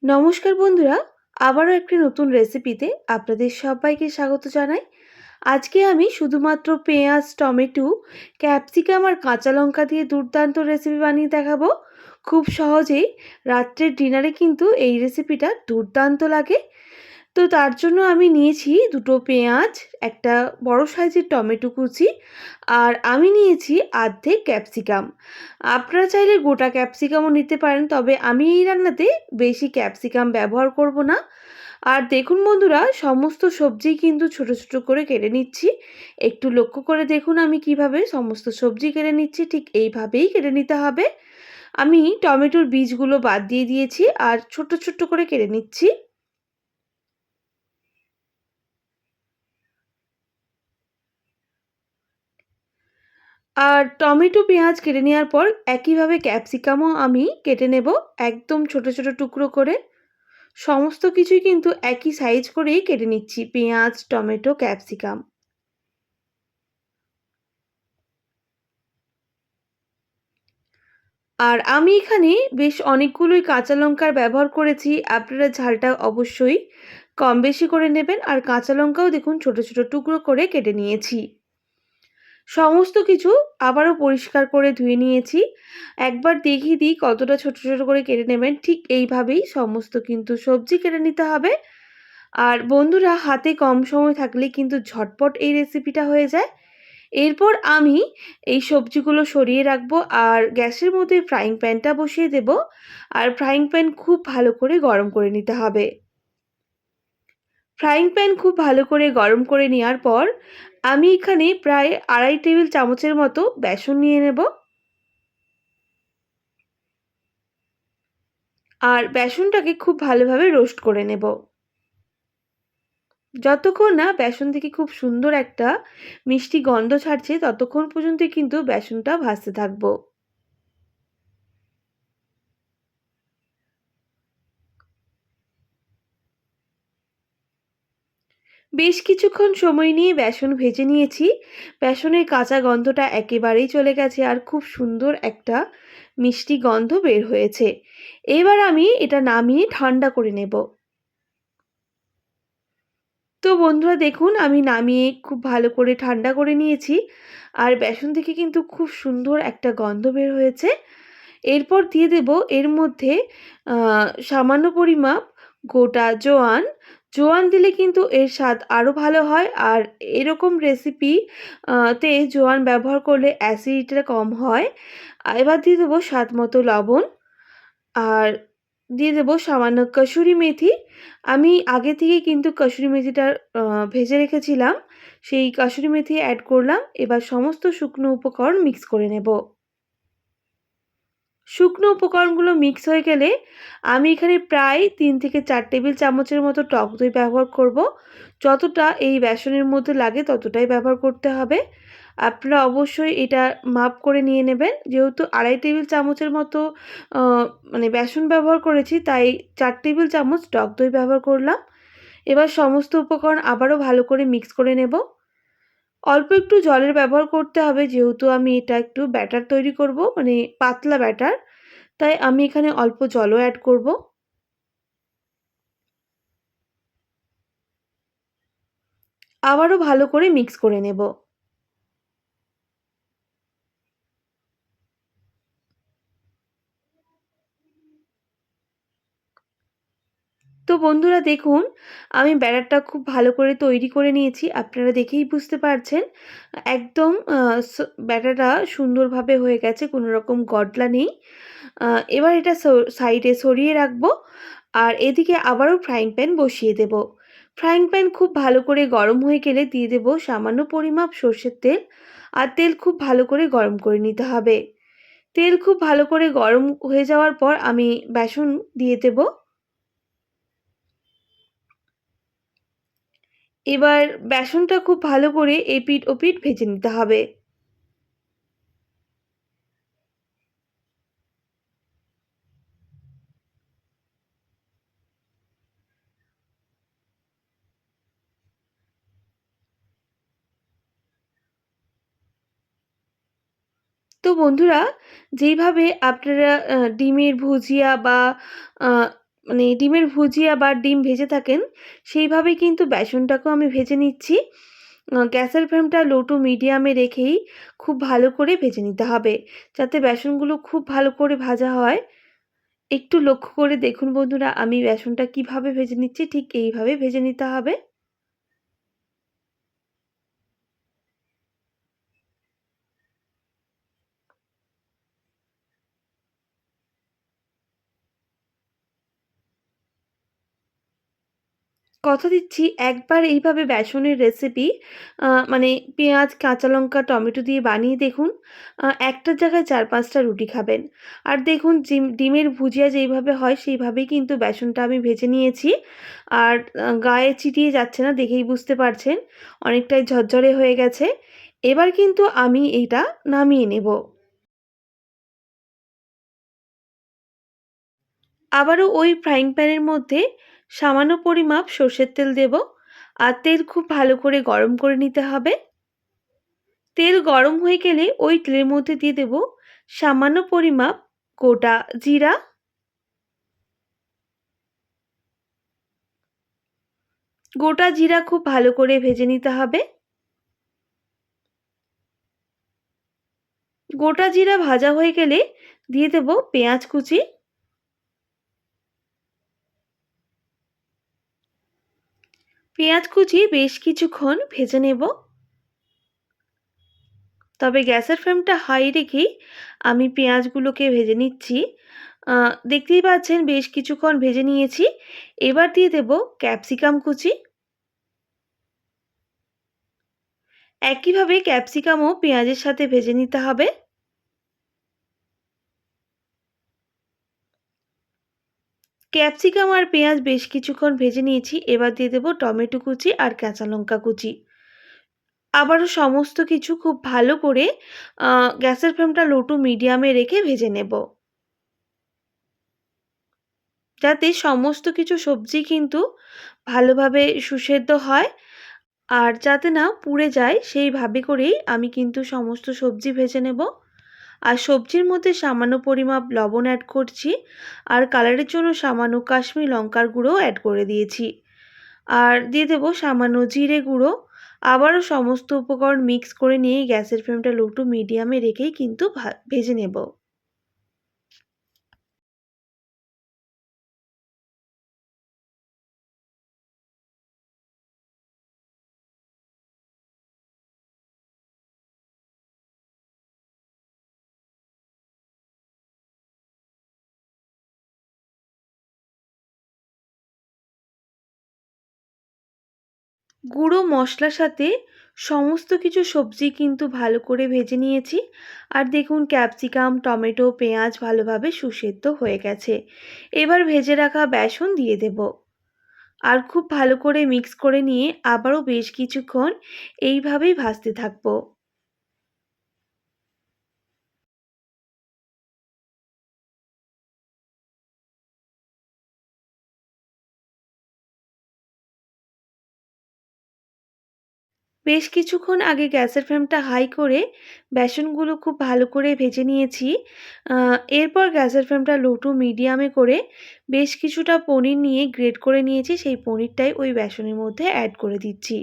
নমস্কার বন্ধুরা, আবারও একটি নতুন রেসিপিতে আপনাদের সবাইকে স্বাগত জানাই। আজকে আমি শুধুমাত্র পেঁয়াজ, টমেটো, ক্যাপসিকাম আর কাঁচা লঙ্কা দিয়ে দুর্দান্ত রেসিপি বানিয়ে দেখাবো। খুব সহজেই রাত্রের ডিনারে কিন্তু এই রেসিপিটা দুর্দান্ত লাগে। তো তার জন্য আমি নিয়েছি দুটো পেঁয়াজ, একটা বড় সাইজের টমেটো কুচি, আর আমি নিয়েছি অর্ধেক ক্যাপসিকাম। আপনারা চাইলে গোটা ক্যাপসিকামও নিতে পারেন, তবে আমি এই রান্নাতে বেশি ক্যাপসিকাম ব্যবহার করব না। আর দেখুন বন্ধুরা, সমস্ত সবজি কিন্তু ছোট ছোট করে কেটে নিচ্ছি। একটু লক্ষ্য করে দেখুন আমি কিভাবে সমস্ত সবজি কেটে নিচ্ছি, ঠিক এইভাবেই কেটে নিতে হবে। আমি টমেটোর বীজগুলো বাদ দিয়ে দিয়েছি আর ছোট ছোট করে কেটে নিচ্ছি। আর টমেটো, পেঁয়াজ কেটে নেওয়ার পর একইভাবে ক্যাপসিকামও আমি কেটে নেব, একদম ছোট ছোট টুকরো করে। সমস্ত কিছুই কিন্তু একই সাইজ করেই কেটে নিচ্ছি, পেঁয়াজ, টমেটো, ক্যাপসিকাম। আর আমি এখানে বেশ অনেকগুলোই কাঁচা লঙ্কার ব্যবহার করেছি। আপনারা ঝালটা অবশ্যই কম বেশি করে নেবেন। আর কাঁচা লঙ্কাও দেখুন ছোট ছোট টুকরো করে কেটে নিয়েছি। সমস্ত কিছু আবারও পরিষ্কার করে ধুয়ে নিয়েছি। একবার দেখিয়ে দিই কতটা ছোট ছোট করে কেটে নেবেন। ঠিক এইভাবেই সমস্ত কিন্তু সবজি কেটে নিতে হবে। আর বন্ধুরা, হাতে কম সময় থাকলে কিন্তু ঝটপট এই রেসিপিটা হয়ে যায়। এরপর আমি এই সবজিগুলো সরিয়ে রাখবো আর গ্যাসের মধ্যে ফ্রাইং প্যানটা বসিয়ে দেব। আর ফ্রাইং প্যান খুব ভালো করে গরম করে নিতে হবে। ফ্রাইং প্যান খুব ভালো করে গরম করে নেওয়ার পর আমি এখানে প্রায় 2.5 টেবিল চামচের মতো বেসন নিয়ে নেব। আর বেসনটাকে খুব ভালোভাবে রোস্ট করে নেব। যতক্ষণ না বেসন থেকে খুব সুন্দর একটা মিষ্টি গন্ধ ছাড়ছে ততক্ষণ পর্যন্ত কিন্তু বেসনটা ভাজতে থাকবো। বেশ কিছুক্ষণ সময় নিয়ে বেসন ভেজে নিয়েছি। বেসনের কাঁচা গন্ধটা একেবারেই চলে গেছে আর খুব সুন্দর একটা মিষ্টি গন্ধ বের হয়েছে। এবার আমি এটা নামিয়ে ঠান্ডা করে নেব। তো বন্ধুরা দেখুন, আমি নামিয়ে খুব ভালো করে ঠান্ডা করে নিয়েছি। আর বেসন থেকে কিন্তু খুব সুন্দর একটা গন্ধ বের হয়েছে। এরপর দিয়ে দেব এর মধ্যে সামান্য পরিমাপ গোটা জোয়ান। জোয়ান দিলে কিন্তু এর স্বাদ আরও ভালো হয়। আর এরকম রেসিপি তে জোয়ান ব্যবহার করলে অ্যাসিডিটিটা কম হয়। এবার দিয়ে দেবো স্বাদ মতো লবণ। আর দিয়ে দেবো সামান্য কসুরি মেথি। আমি আগে থেকেই কিন্তু কসুরি মেথিটা ভেজে রেখেছিলাম। সেই কসুরি মেথি অ্যাড করলাম। এবার সমস্ত শুকনো উপকরণ মিক্স করে নেব। শুকনো উপকরণগুলো মিক্স হয়ে গেলে আমি এখানে প্রায় 3 থেকে 4 টেবিল চামচের মতো টক দই ব্যবহার করব। যতটা এই বেসনের মধ্যে লাগে ততটাই ব্যবহার করতে হবে। আপনারা অবশ্যই এটা মাপ করে নিয়ে নেবেন। যেহেতু 2.5 টেবিল চামচের মতো আ মানে বেসন ব্যবহার করেছি, তাই 4 টেবিল চামচ টক দই ব্যবহার করলাম। এবার সমস্ত উপকরণ আবারও ভালো করে মিক্স করে নেব। অল্প একটু জলের ব্যবহার করতে হবে, যেহেতু আমি এটা একটু ব্যাটার তৈরি করব, মানে পাতলা ব্যাটার। তাই আমি এখানে অল্প জলও অ্যাড করব। আবারও ভালো করে মিক্স করে নেব। তো বন্ধুরা দেখুন, আমি ব্যাটারটা খুব ভালো করে তৈরি করে নিয়েছি। আপনারা দেখেই বুঝতে পারছেন। একদম ব্যাটারটা সুন্দরভাবে হয়ে গেছে, কোনো রকম গডলা নেই। আ এবার এটা সাইডে সরিয়ে রাখবো। আর এদিকে আবারও ফ্রাইং প্যান বসিয়ে দেব। ফ্রাইং প্যান খুব ভালো করে গরম হয়ে গেলে দিয়ে দেব সামান্য পরিমাপ সর্ষের তেল। আর তেল খুব ভালো করে গরম করে নিতে হবে। তেল খুব ভালো করে গরম হয়ে যাওয়ার পর আমি বেসন দিয়ে দেব। এবার বেসনটা খুব ভালো করে এপিঠ ওপিঠ ভেজে নিতে হবে। তো বন্ধুরা, যেইভাবে আপনারা ডিমের ভুজিয়া বা আ মানে ডিমের ভুজিয়া বা ডিম ভেজে থাকেন, সেইভাবেই কিন্তু বেসনটাকেও আমি ভেজে নিচ্ছি। গ্যাসের ফ্লেমটা লো টু মিডিয়ামে রেখেই খুব ভালো করে ভেজে নিতে হবে, যাতে বেসনগুলো খুব ভালো করে ভাজা হয়। একটু লক্ষ্য করে দেখুন বন্ধুরা, আমি বেসনটা কিভাবে ভেজে নিচ্ছি, ঠিক এইভাবে ভেজে নিতে হবে। কথা দিচ্ছি, একবার এইভাবে বেসনের রেসিপি মানে পেঁয়াজ, কাঁচা লঙ্কা, টমেটো দিয়ে বানিয়ে দেখুন। একটার জায়গায় ৪-৫ টা রুটি খাবেন। আর দেখুন ডিমের ভুজিয়া যেইভাবে হয় সেইভাবেই কিন্তু বেসনটা আমি ভেজে নিয়েছি। আর গায়ে চিটিয়ে যাচ্ছে না, দেখেই বুঝতে পারছেন। অনেকটাই ঝরঝরে হয়ে গেছে। এবার কিন্তু আমি এইটা নামিয়ে নেব। আবারও ওই ফ্রাইং প্যানের মধ্যে সামান্য পরিমাপ সর্ষের তেল দেব। আর তেল খুব ভালো করে গরম করে নিতে হবে। তেল গরম হয়ে গেলে ওই তেলের মধ্যে দিয়ে দেব সামান্য পরিমাপ গোটা জিরা। গোটা জিরা খুব ভালো করে ভেজে নিতে হবে। গোটা জিরা ভাজা হয়ে গেলে দিয়ে দেব পেঁয়াজ কুচি। পেঁয়াজ কুচি বেশ কিছুক্ষণ ভেজে নেব। তবে গ্যাসের ফ্লেমটা হাই রেখেই আমি পেঁয়াজগুলোকে ভেজে নিচ্ছি। দেখতেই পাচ্ছেন বেশ কিছুক্ষণ ভেজে নিয়েছি। এবার দিয়ে দেব ক্যাপসিকাম কুচি। একইভাবে ক্যাপসিকামও পেঁয়াজের সাথে ভেজে নিতে হবে। ক্যাপসিকাম আর পেঁয়াজ বেশ কিছুক্ষণ ভেজে নিয়েছি। এবার দিয়ে দেব টমেটো কুচি আর কাঁচা লঙ্কা কুচি। আবারও সমস্ত কিছু খুব ভালো করে গ্যাসের ফ্লেমটা লো টু মিডিয়ামে রেখে ভেজে নেব। যাতে সমস্ত কিছু সবজি কিন্তু ভালোভাবে সুসেদ্ধ হয় আর যাতে না পুড়ে যায়, সেইভাবে করেই আমি কিন্তু সমস্ত সবজি ভেজে নেব। আর সবজির মধ্যে সামান্য পরিমাপ লবণ অ্যাড করছি। আর কালারের জন্য সামান্য কাশ্মীরি লঙ্কার গুঁড়োও অ্যাড করে দিয়েছি। আর দিয়ে দেবো সামান্য জিরে গুঁড়ো। আবারও সমস্ত উপকরণ মিক্স করে নিয়ে গ্যাসের ফ্লেমটা লো টু মিডিয়ামে রেখেই কিন্তু ভেজে নেব। গুঁড়ো মশলার সাথে সমস্ত কিছু সবজি কিন্তু ভালো করে ভেজে নিয়েছি। আর দেখুন ক্যাপসিকাম, টমেটো, পেঁয়াজ ভালোভাবে সুসেদ্ধ হয়ে গেছে। এবার ভেজে রাখা বেসন দিয়ে দেব। আর খুব ভালো করে মিক্স করে নিয়ে আবারও বেশ কিছুক্ষণ এইভাবেই ভাজতে থাকবো। বেশ কিছুক্ষণ আগে গ্যাসের ফ্লেমটা হাই করে বেসনগুলো খুব ভালো করে ভেজে নিয়েছি। এরপর গ্যাসের ফ্লেমটা লো টু মিডিয়ামে করে বেশ কিছুটা পনির নিয়ে গ্রেট করে নিয়েছি, সেই পনিরটাই ওই বেসনের মধ্যে অ্যাড করে দিচ্ছি।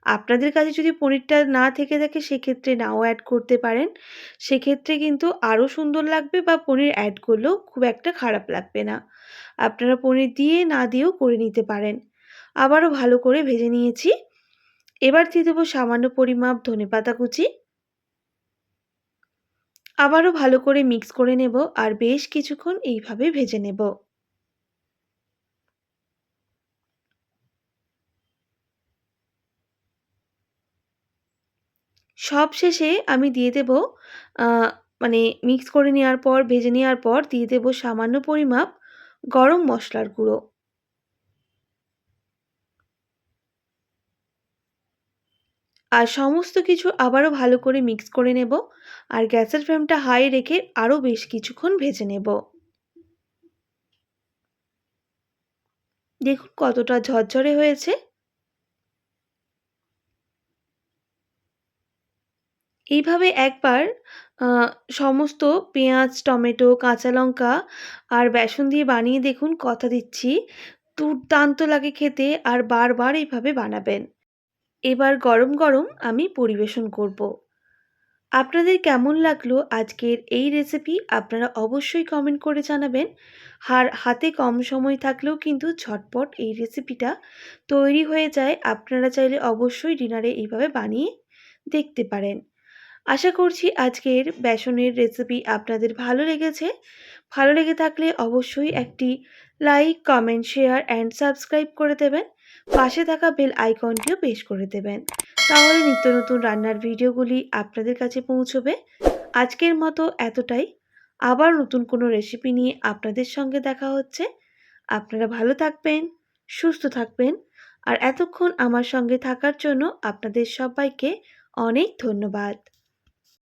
আপনাদের কাছে যদি পনিরটা না থেকে থাকে সেক্ষেত্রে নাও অ্যাড করতে পারেন। সেক্ষেত্রে কিন্তু আরও সুন্দর লাগবে বা পনির অ্যাড করলেও খুব একটা খারাপ লাগবে না। আপনারা পনির দিয়ে না দিয়েও করে নিতে পারেন। আবারও ভালো করে ভেজে নিয়েছি। এবার দিয়ে দেবো সামান্য পরিমাপ ধনেপাতা কুচি। আবারও ভালো করে মিক্স করে নেব আর বেশ কিছুক্ষণ এইভাবে ভেজে নেব। সব শেষে আমি দিয়ে দেব আ মানে মিক্স করে নেওয়ার পর, ভেজে নেওয়ার পর দিয়ে দেব সামান্য পরিমাপ গরম মশলার গুঁড়ো। আর সমস্ত কিছু আবারও ভালো করে মিক্স করে নেব। আর গ্যাসের ফ্লেমটা হাই রেখে আরও বেশ কিছুক্ষণ ভেজে নেব। দেখুন কতটা ঝরঝরে হয়েছে। এইভাবে একবার আ সমস্ত পেঁয়াজ, টমেটো, কাঁচা লঙ্কা আর বেসন দিয়ে বানিয়ে দেখুন, কথা দিচ্ছি দুর্দান্ত লাগে খেতে, আর বারবার এইভাবে বানাবেন। এবার গরম, গরম আমি পরিবেশন করব। আপনাদের কেমন লাগলো আজকের এই রেসিপি আপনারা অবশ্যই কমেন্ট করে জানাবেন। আর হাতে কম সময় থাকলেও কিন্তু ঝটপট এই রেসিপিটা তৈরি হয়ে যায়। আপনারা চাইলে অবশ্যই ডিনারে এইভাবে বানিয়ে দেখতে পারেন। আশা করছি আজকের বেসনের রেসিপি আপনাদের ভালো লেগেছে। ভালো লেগে থাকলে অবশ্যই একটি like, comment, share and subscribe করে দেবেন। পাশে থাকা বেল আইকনটিও প্রেস করে দেবেন। তাহলে নিত্য নতুন রান্নার ভিডিওগুলি আপনাদের কাছে পৌঁছবে। আজকের মতো এতটাই। আবার নতুন কোনো রেসিপি নিয়ে আপনাদের সঙ্গে দেখা হচ্ছে। আপনারা ভালো থাকবেন, সুস্থ থাকবেন। আর এতক্ষণ আমার সঙ্গে থাকার জন্য আপনাদের সবাইকে অনেক ধন্যবাদ।